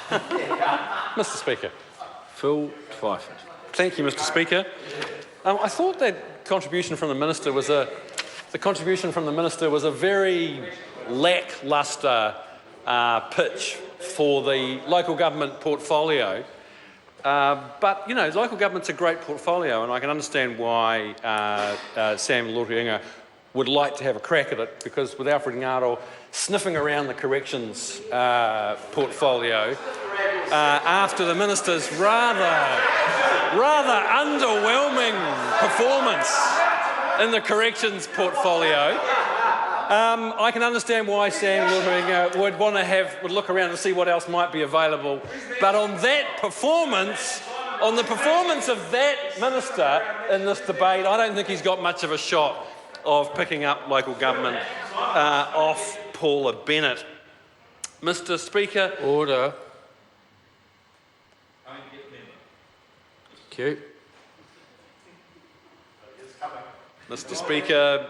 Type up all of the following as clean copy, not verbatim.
Mr. Speaker. Phil Twyford. Thank you, Mr. Speaker. I thought that contribution from the Minister was a very lacklustre pitch for the local government portfolio. But, you know, local government's a great portfolio, and I can understand why Sam Lotiinga would like to have a crack at it, because with Alfred Ngaro sniffing around the corrections portfolio after the Minister's rather underwhelming performance in the corrections portfolio, I can understand why Sam Lotiinga would look around and see what else might be available. But on the performance of that Minister in this debate, I don't think he's got much of a shot of picking up local government off Paula Bennett. Mr. Speaker. Order. Thank you. Mr. Speaker,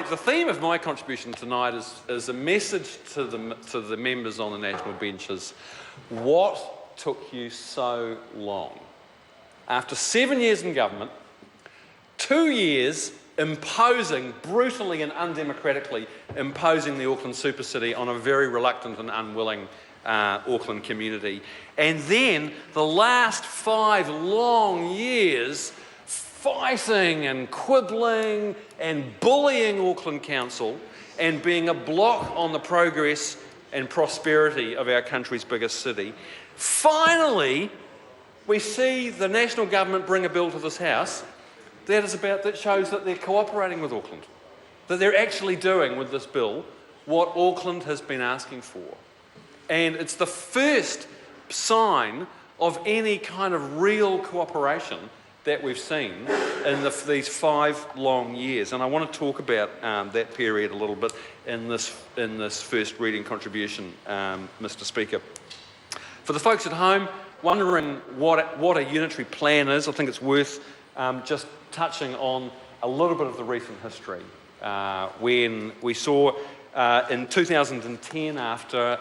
the theme of my contribution tonight is a message to the members on the national benches. What took you so long? After 7 years in government, 2 years brutally and undemocratically imposing the Auckland super city on a very reluctant and unwilling Auckland community, and then the last 5 long years fighting and quibbling and bullying Auckland Council and being a block on the progress and prosperity of our country's biggest city. Finally, we see the national government bring a bill to this House that shows that they're cooperating with Auckland, that they're actually doing with this bill what Auckland has been asking for. And it's the first sign of any kind of real cooperation that we've seen in these 5 long years. And I want to talk about that period a little bit in this first reading contribution, Mr. Speaker. For the folks at home wondering what a unitary plan is, I think it's worth just touching on a little bit of the recent history. When we saw in 2010, after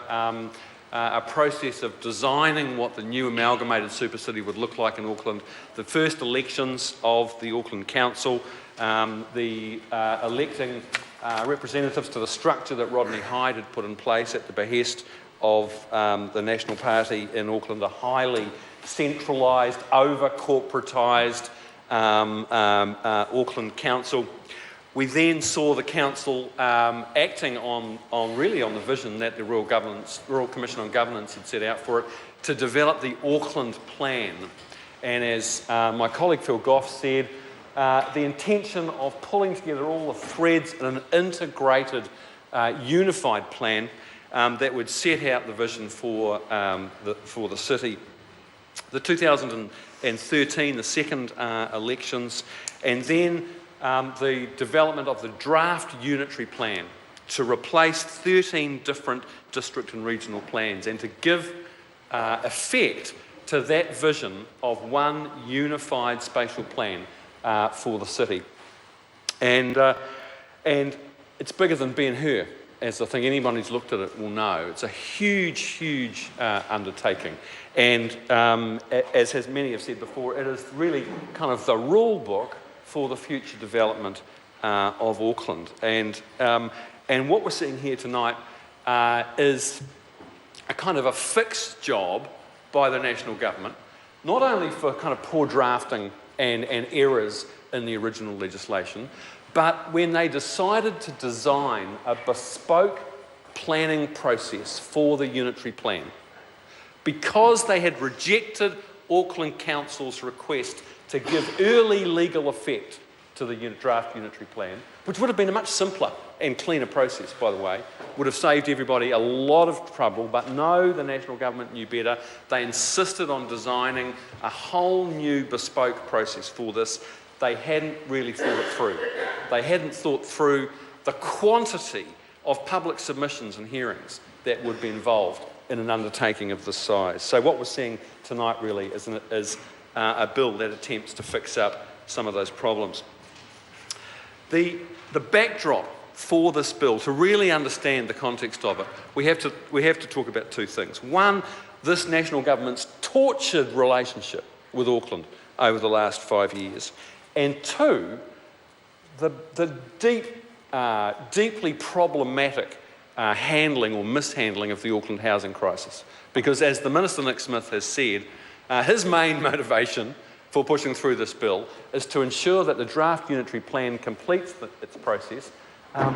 a process of designing what the new amalgamated super city would look like in Auckland, the first elections of the Auckland Council, electing representatives to the structure that Rodney Hyde had put in place at the behest of the National Party in Auckland, a highly centralised, over-corporatised Auckland Council. We then saw the council acting on the vision that the Royal Commission on Governance had set out for it, to develop the Auckland Plan. And as my colleague Phil Goff said, the intention of pulling together all the threads in an integrated, unified plan that would set out the vision for the city. The 2013, the second elections, and then the development of the draft unitary plan to replace 13 different district and regional plans, and to give effect to that vision of one unified spatial plan for the city. And it's bigger than Ben-Hur, as I think anyone who's looked at it will know. It's a huge undertaking. And as many have said before, it is really kind of the rule book for the future development of Auckland. And what we're seeing here tonight is a kind of a fixed job by the national government, not only for kind of poor drafting and errors in the original legislation, but when they decided to design a bespoke planning process for the unitary plan, because they had rejected Auckland Council's request to give early legal effect to the draft unitary plan, which would have been a much simpler and cleaner process, by the way, would have saved everybody a lot of trouble. But no, the national government knew better. They insisted on designing a whole new bespoke process for this. They hadn't really thought it through. They hadn't thought through the quantity of public submissions and hearings that would be involved in an undertaking of this size. So what we're seeing tonight really is a bill that attempts to fix up some of those problems. The backdrop for this bill, to really understand the context of it, we have to talk about two things. One, this national government's tortured relationship with Auckland over the last 5 years. And two, the deeply problematic handling or mishandling of the Auckland housing crisis. Because as the Minister Nick Smith has said, his main motivation for pushing through this bill is to ensure that the draft unitary plan completes its process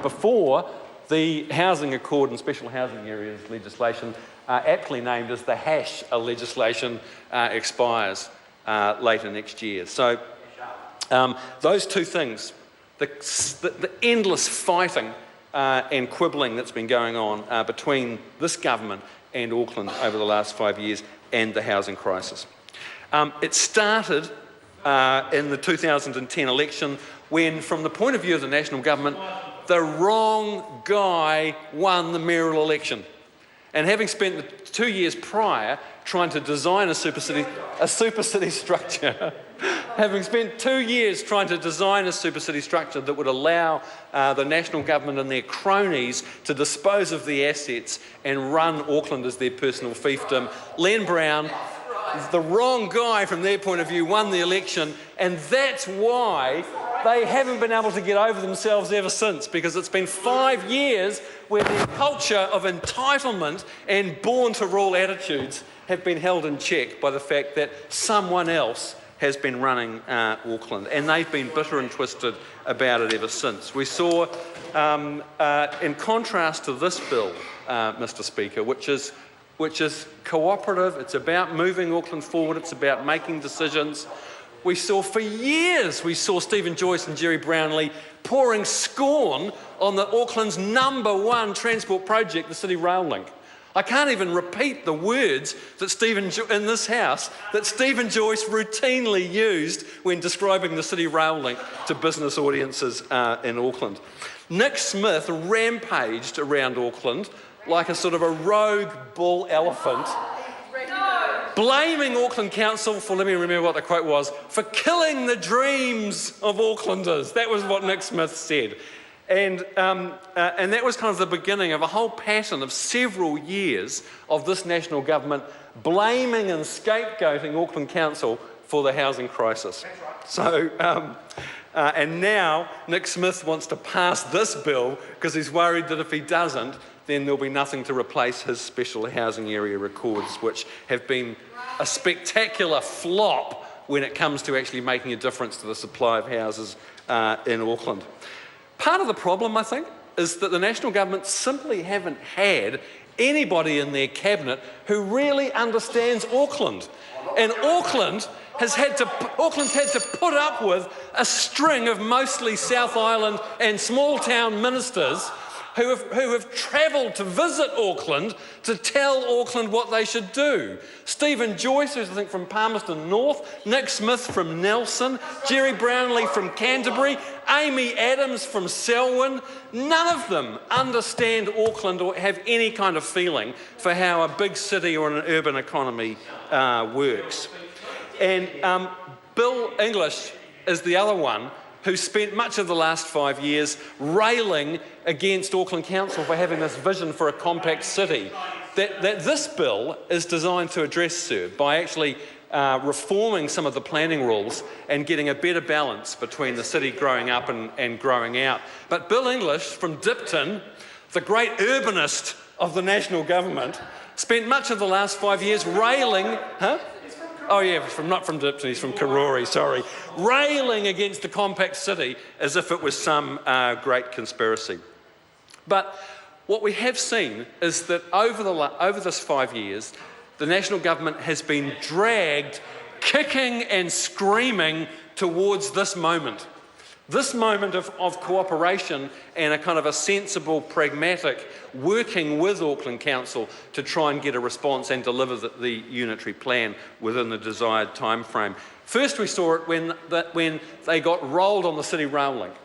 before the Housing Accord and Special Housing Areas legislation, aptly named as the HASH legislation, expires later next year. So those two things, the endless fighting and quibbling that's been going on between this government and Auckland over the last 5 years and the housing crisis. It started in the 2010 election when, from the point of view of the national government, the wrong guy won the mayoral election. And having spent the 2 years prior trying to design a super city structure, having spent 2 years trying to design a super city structure that would allow the national government and their cronies to dispose of the assets and run Auckland as their personal fiefdom, Len Brown, the wrong guy from their point of view, won the election, and that's why they haven't been able to get over themselves ever since, because it's been 5 years where their culture of entitlement and born-to-rule attitudes have been held in check by the fact that someone else has been running Auckland, and they've been bitter and twisted about it ever since. We saw, in contrast to this bill, Mr. Speaker, which is cooperative, it's about moving Auckland forward, it's about making decisions. We saw for years, Stephen Joyce and Jerry Brownlee pouring scorn on Auckland's #1 transport project, the City Rail Link. I can't even repeat the words that in this house that Stephen Joyce routinely used when describing the City Rail Link to business audiences in Auckland. Nick Smith rampaged around Auckland like a sort of a rogue bull elephant, blaming Auckland Council for, let me remember what the quote was, for killing the dreams of Aucklanders. That was what Nick Smith said. And that was kind of the beginning of a whole pattern of several years of this national government blaming and scapegoating Auckland Council for the housing crisis. So, and now Nick Smith wants to pass this bill because he's worried that if he doesn't, then there'll be nothing to replace his special housing area records, which have been a spectacular flop when it comes to actually making a difference to the supply of houses in Auckland. Part of the problem, I think, is that the national government simply haven't had anybody in their cabinet who really understands Auckland. And Auckland's had to put up with a string of mostly South Island and small town ministers who have travelled to visit Auckland to tell Auckland what they should do. Stephen Joyce, who's I think from Palmerston North, Nick Smith from Nelson, Jerry Brownlee from Canterbury, Amy Adams from Selwyn. None of them understand Auckland or have any kind of feeling for how a big city or an urban economy works. And Bill English is the other one who spent much of the last 5 years railing against Auckland Council for having this vision for a compact city that this bill is designed to address, sir, by actually reforming some of the planning rules and getting a better balance between the city growing up and growing out. But Bill English from Dipton, the great urbanist of the national government, spent much of the last 5 years railing, Oh yeah, not from Dipton, he's from Karori, sorry. Railing against the compact city as if it was some great conspiracy. But what we have seen is that over this 5 years, the national government has been dragged kicking and screaming towards this moment. This moment of cooperation and a kind of a sensible, pragmatic working with Auckland Council to try and get a response and deliver the unitary plan within the desired time frame. First we saw it when they got rolled on the City Rail Link.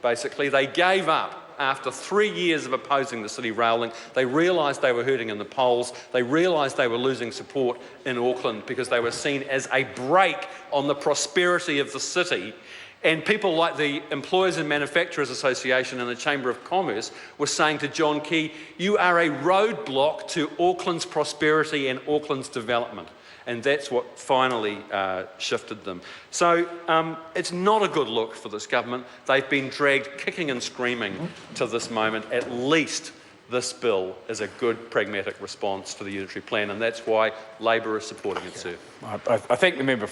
Basically, they gave up after 3 years of opposing the City Rail Link. They realised they were hurting in the polls. They realised they were losing support in Auckland because they were seen as a brake on the prosperity of the city. And people like the Employers and Manufacturers Association and the Chamber of Commerce were saying to John Key, you are a roadblock to Auckland's prosperity and Auckland's development. And that's what finally shifted them. So it's not a good look for this government. They've been dragged kicking and screaming to this moment. At least this bill is a good pragmatic response to the unitary plan, and that's why Labour is supporting it, sir. I thank the member for